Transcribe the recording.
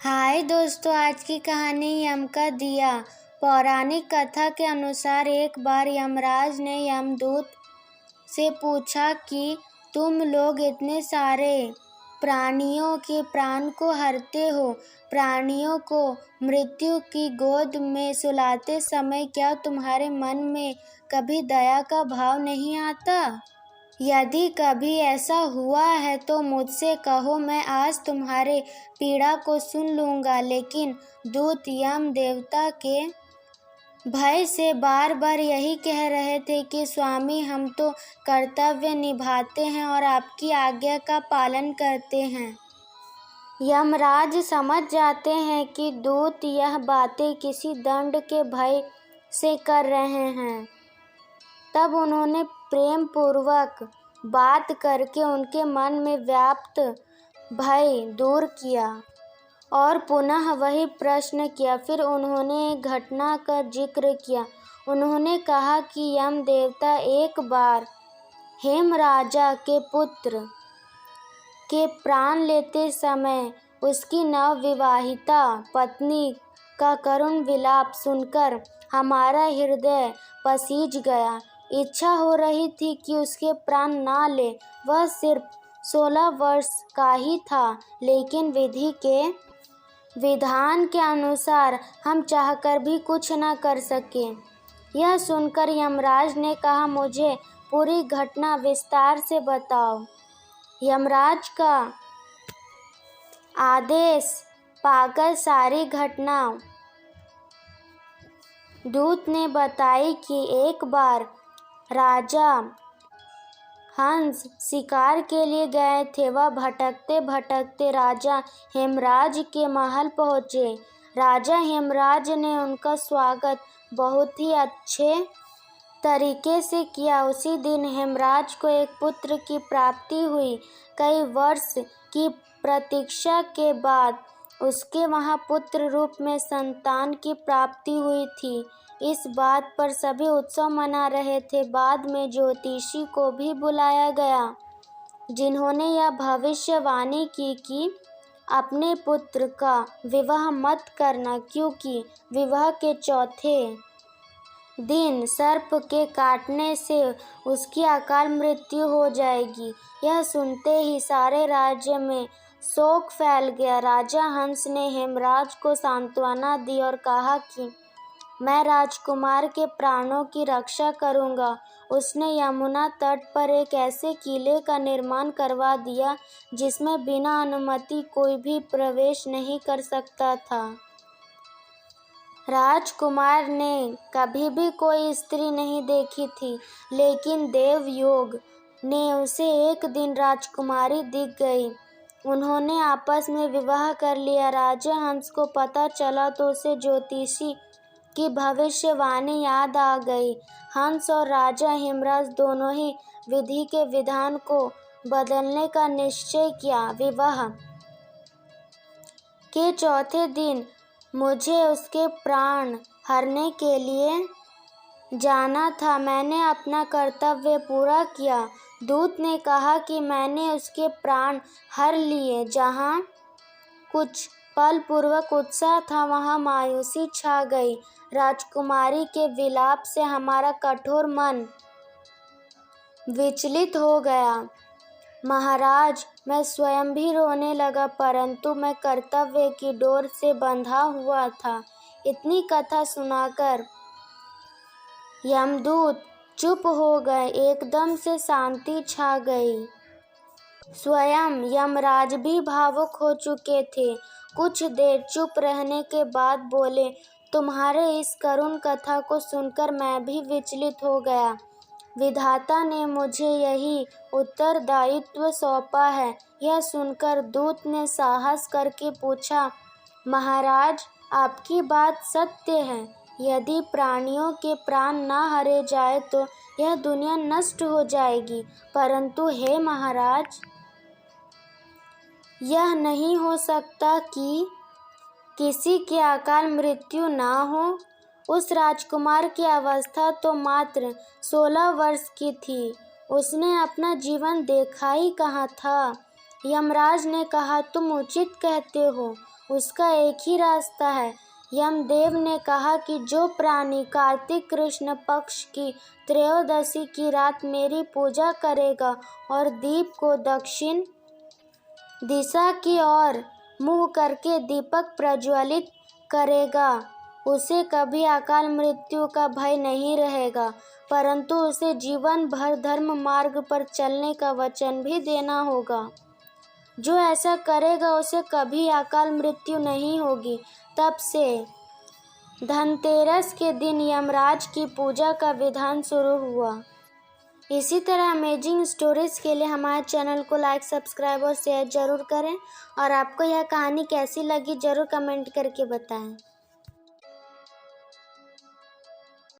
हाय दोस्तों, आज की कहानी यम का दिया। पौराणिक कथा के अनुसार एक बार यमराज ने यमदूत से पूछा कि तुम लोग इतने सारे प्राणियों के प्राण को हरते हो, प्राणियों को मृत्यु की गोद में सुलाते समय क्या तुम्हारे मन में कभी दया का भाव नहीं आता? यदि कभी ऐसा हुआ है तो मुझसे कहो, मैं आज तुम्हारे पीड़ा को सुन लूँगा। लेकिन दूत यम देवता के भय से बार बार यही कह रहे थे कि स्वामी, हम तो कर्तव्य निभाते हैं और आपकी आज्ञा का पालन करते हैं। यमराज समझ जाते हैं कि दूत यह बातें किसी दंड के भय से कर रहे हैं। तब उन्होंने प्रेम पूर्वक बात करके उनके मन में व्याप्त भय दूर किया और पुनः वही प्रश्न किया। फिर उन्होंने एक घटना का जिक्र किया। उन्होंने कहा कि यम देवता एक बार हेमराजा के पुत्र के प्राण लेते समय उसकी नवविवाहिता पत्नी का करुण विलाप सुनकर हमारा हृदय पसीज गया। इच्छा हो रही थी कि उसके प्राण ना ले। वह सिर्फ 16 वर्ष का ही था, लेकिन विधि के विधान के अनुसार हम चाहकर भी कुछ न कर सके। यह सुनकर यमराज ने कहा, मुझे पूरी घटना विस्तार से बताओ। यमराज का आदेश पाकर सारी घटना दूत ने बताई कि एक बार राजा हंस शिकार के लिए गए थे। वह भटकते भटकते राजा हेमराज के महल पहुँचे। राजा हेमराज ने उनका स्वागत बहुत ही अच्छे तरीके से किया। उसी दिन हेमराज को एक पुत्र की प्राप्ति हुई। कई वर्ष की प्रतीक्षा के बाद उसके वहाँ पुत्र रूप में संतान की प्राप्ति हुई थी। इस बात पर सभी उत्सव मना रहे थे। बाद में ज्योतिषी को भी बुलाया गया, जिन्होंने यह भविष्यवाणी की कि अपने पुत्र का विवाह मत करना, क्योंकि विवाह के चौथे दिन सर्प के काटने से उसकी अकाल मृत्यु हो जाएगी। यह सुनते ही सारे राज्य में शोक फैल गया। राजा हंस ने हेमराज को सांत्वना दी और कहा कि मैं राजकुमार के प्राणों की रक्षा करूंगा। उसने यमुना तट पर एक ऐसे किले का निर्माण करवा दिया जिसमें बिना अनुमति कोई भी प्रवेश नहीं कर सकता था। राजकुमार ने कभी भी कोई स्त्री नहीं देखी थी, लेकिन देवयोग ने उसे एक दिन राजकुमारी दिख गई। उन्होंने आपस में विवाह कर लिया। राजा हंस को पता चला तो उसे ज्योतिषी की भविष्यवाणी याद आ गई। हंस और राजा हेमराज दोनों ही विधि के विधान को बदलने का निश्चय किया। विवाह के चौथे दिन मुझे उसके प्राण हरने के लिए जाना था। मैंने अपना कर्तव्य पूरा किया। दूत ने कहा कि मैंने उसके प्राण हर लिए। जहाँ कुछ पल पूर्वक उत्साह था, वहाँ मायूसी छा गई। राजकुमारी के विलाप से हमारा कठोर मन विचलित हो गया। महाराज, मैं स्वयं भी रोने लगा, परंतु मैं कर्तव्य की डोर से बंधा हुआ था। इतनी कथा सुनाकर यमदूत चुप हो गए। एकदम से शांति छा गई। स्वयं यमराज भी भावुक हो चुके थे। कुछ देर चुप रहने के बाद बोले, तुम्हारे इस करुण कथा को सुनकर मैं भी विचलित हो गया। विधाता ने मुझे यही उत्तरदायित्व सौंपा है। यह सुनकर दूत ने साहस करके पूछा, महाराज, आपकी बात सत्य है। यदि प्राणियों के प्राण न हरे जाए तो यह दुनिया नष्ट हो जाएगी। परंतु हे महाराज, यह नहीं हो सकता कि किसी की अकाल मृत्यु ना हो। उस राजकुमार की अवस्था तो मात्र 16 वर्ष की थी। उसने अपना जीवन देखा ही कहाँ था। यमराज ने कहा, तुम उचित कहते हो। उसका एक ही रास्ता है। यमदेव ने कहा कि जो प्राणी कार्तिक कृष्ण पक्ष की त्रयोदशी की रात मेरी पूजा करेगा और दीप को दक्षिण दिशा की ओर मुंह करके दीपक प्रज्वलित करेगा, उसे कभी अकाल मृत्यु का भय नहीं रहेगा, परंतु उसे जीवन भर धर्म मार्ग पर चलने का वचन भी देना होगा। जो ऐसा करेगा उसे कभी अकाल मृत्यु नहीं होगी। तब से धनतेरस के दिन यमराज की पूजा का विधान शुरू हुआ। इसी तरह अमेजिंग स्टोरीज के लिए हमारे चैनल को लाइक, सब्सक्राइब और शेयर जरूर करें। और आपको यह कहानी कैसी लगी जरूर कमेंट करके बताएं।